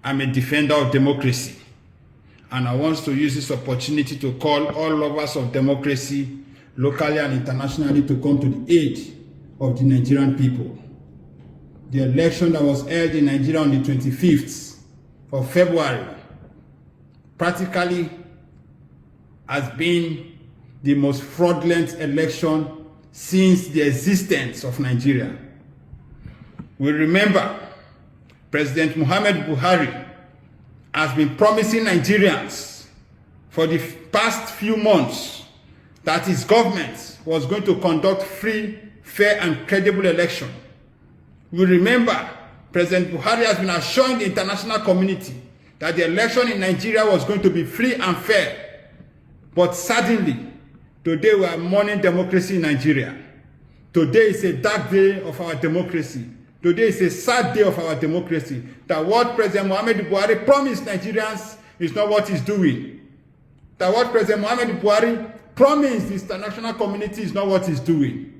I'm a defender of democracy, and I want to use this opportunity to call all lovers of democracy, locally and internationally, to come to the aid of the Nigerian people. The election that was held in Nigeria on the 25th of February practically has been the most fraudulent election since the existence of Nigeria. We remember President Muhammad Buhari has been promising Nigerians for the past few months that his government was going to conduct free, fair, and credible election. We remember President Buhari has been assuring the international community that the election in Nigeria was going to be free and fair. But suddenly, today we are mourning democracy in Nigeria. Today is a dark day of our democracy. Today is a sad day of our democracy. That what President Muhammad Buhari promised Nigerians is not what he's doing. That what President Muhammad Buhari promised the international community is not what he's doing.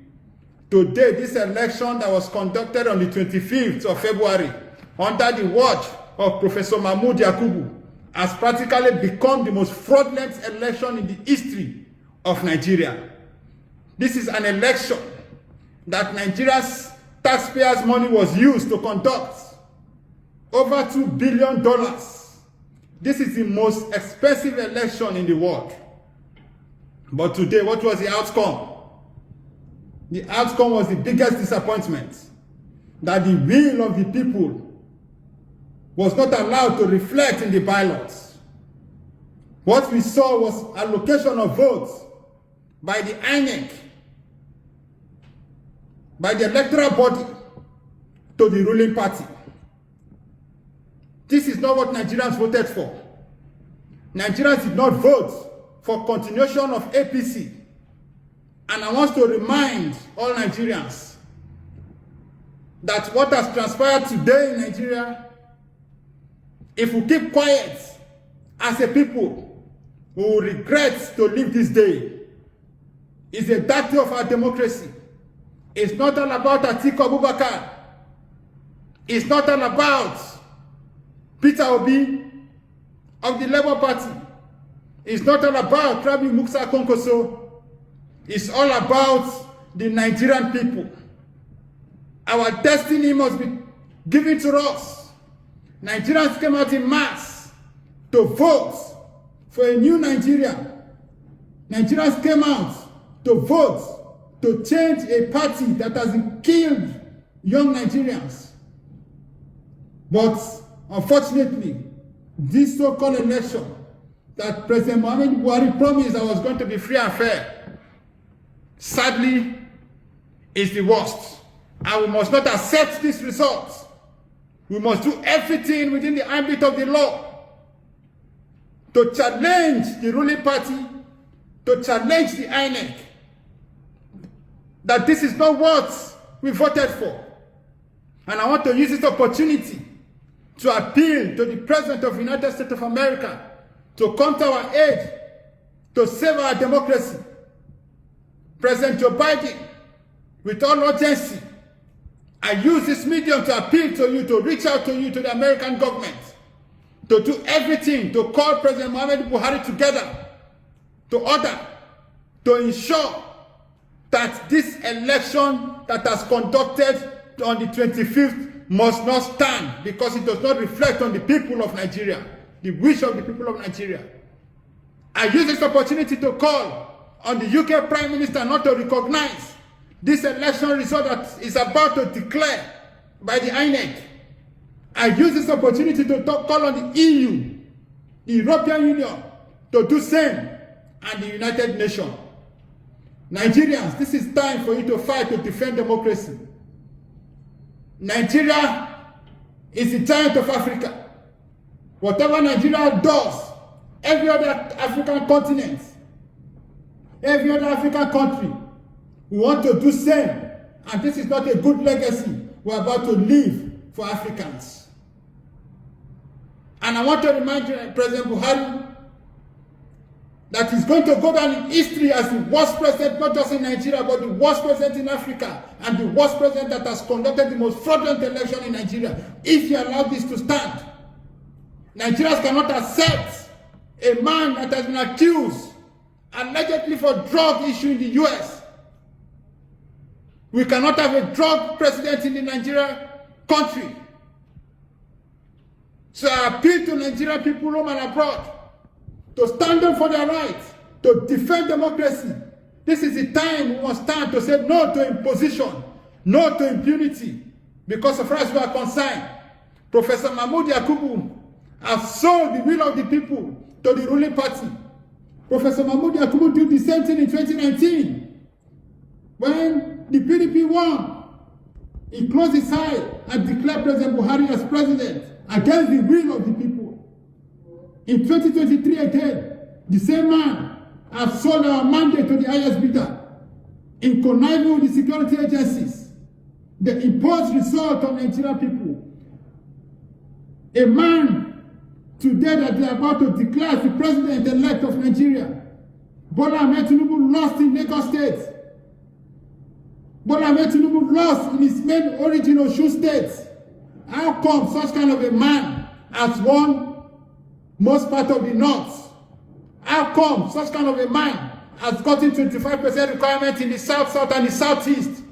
Today, this election that was conducted on the 25th of February under the watch of Professor Mahmoud Yakubu has practically become the most fraudulent election in the history of Nigeria. This is an election that Nigeria's taxpayers' money was used to conduct. Over $2 billion. This is the most expensive election in the world. But today, what was the outcome? The outcome was the biggest disappointment, that the will of the people was not allowed to reflect in the ballots. What we saw was allocation of votes by the INEC, by the electoral body, to the ruling party. This is not what Nigerians voted for. Nigerians did not vote for continuation of APC. And I want to remind all Nigerians that what has transpired today in Nigeria, if we keep quiet as a people, we will regret to live this day. It's a dark day of our democracy. It's not all about Atiku Abubakar. It's not all about Peter Obi of the Labour Party. It's not all about Rabi Musa Konkoso. It's all about the Nigerian people. Our destiny must be given to us. Nigerians came out in mass to vote for a new Nigeria. Nigerians came out to vote to change a party that has killed young Nigerians. But unfortunately, this so-called election that President Muhammad Buhari promised that was going to be free and fair, sadly, is the worst. And we must not accept this result. We must do everything within the ambit of the law to challenge the ruling party, to challenge the INEC, that this is not what we voted for. And I want to use this opportunity to appeal to the President of the United States of America to come to our aid, to save our democracy. President Joe Biden, with all urgency, I use this medium to appeal to you, to reach out to you, to the American government, to do everything to call President Muhammad Buhari together, to order, to ensure that this election that has conducted on the 25th must not stand, because it does not reflect on the people of Nigeria, the wish of the people of Nigeria. I use this opportunity to call on the UK Prime Minister not to recognize this election result that is about to declare by the INEC. I use this opportunity to call on the EU, the European Union, to do same, and the United Nations. Nigerians, this is time for you to fight to defend democracy. Nigeria is the giant of Africa. Whatever Nigeria does, every other African continent, every other African country, we want to do same. And this is not a good legacy we're about to leave for Africans. And I want to remind President Buhari that he's going to go down in history as the worst president, not just in Nigeria, but the worst president in Africa, and the worst president that has conducted the most fraudulent election in Nigeria, if you allow this to stand. Nigerians cannot accept a man that has been accused allegedly for drug issue in the US. We cannot have a drug president in the Nigerian country. So I appeal to Nigerian people home and abroad to stand up for their rights, to defend democracy. This is the time we must stand to say no to imposition, no to impunity. Because as far as we are concerned, Professor Mahmoud Yakubu has sold the will of the people to the ruling party. Professor Mahmoud Yakubu did the same thing in 2019. When the PDP won, he closed his eye and declared President Buhari as president against the will of the people. In 2023 again, the same man has sold our mandate to the highest bidder in conniving with the security agencies. The imposed result on Nigerian people. A man today that they are about to declare as the president-elect of Nigeria, Bola Ahmed Tinubu, lost in Lagos State. Bola Ahmed Tinubu lost in his main origin Osun State. How come such kind of a man has won most part of the north? How come such kind of a man has gotten 25% requirement in the south, and the southeast,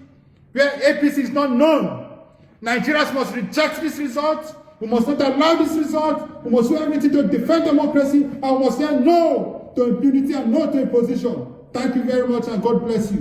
where APC is not known? Nigerians must reject this result. We must not allow this result. We must do everything to defend democracy, and we must say no to impunity and no to imposition. Thank you very much, and God bless you.